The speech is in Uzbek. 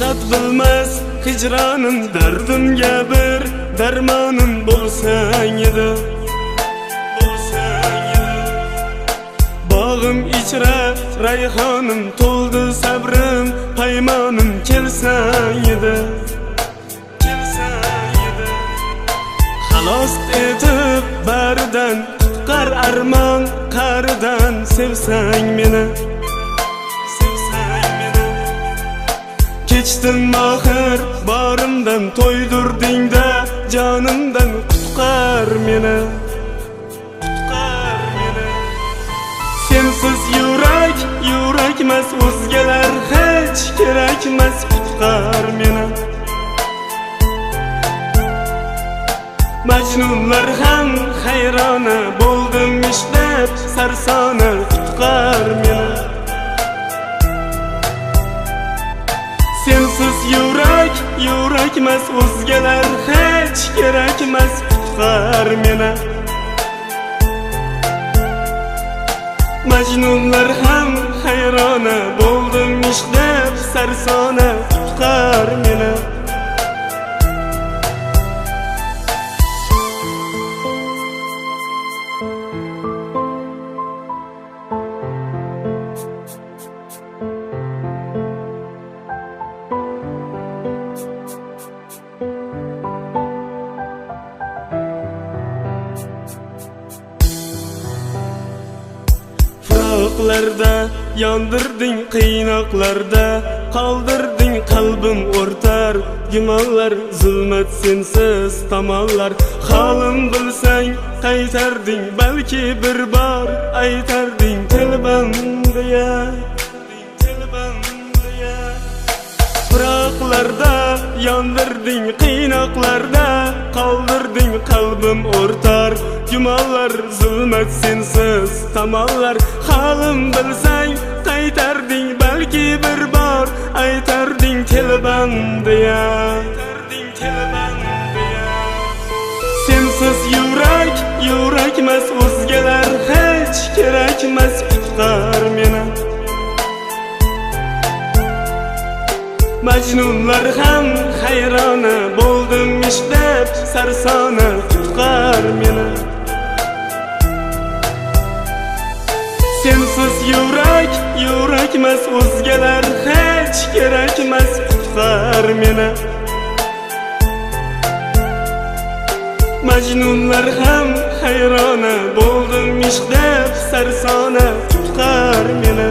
Faqat bilmas hicranın dardimga bir darmonim bo'lsang edi. Bog'im ichra rayhonim to'ldi sabrim, paymonim kelsang edi. Xalos etib baridan qutqar armon qaridan, sevsang meni. Kechdim mohir borimdan to'ydurding-da, jonimdan qutqar meni. Sensiz yurakmas o'zgalar hech kerakmas, qutqar meni. Majnunlar ham hayrona bo'ldim ishlab sarsona, qutqar meni. Sensiz yurakmas o'zgalar hech kerakmas, qutqar meni. Majnunlar ham hayrona bo'ldim ishlab sarsona, qutqar meni. So'qlarda yondirding, qiynoqlarda qoldirding qalbim o'rtar. Gumonlar zulmat sensiz tomonlar, holim bilsang qaytarding, balki bir bor aytarding tilbandiya. Firoqlarda yondirding, qiynoqlarda qoldirding qalbim o'rtar. Gumonlar zulmat sensiz tomonlar, holim bilsang qaytarding, balki bir bor aytarding tilbandiya. Sensiz yurakmas o'zgalar hech kerakmas, qutqar meni. Majnunlar ham hayrona bo'ldim ishlab sarsona, qutqar meni. Sensiz yurakmas o'zgalar hech kerakmas, qutqar meni. Majnunlar ham hayrona bo'ldim ishlab sarsona, qutqar meni.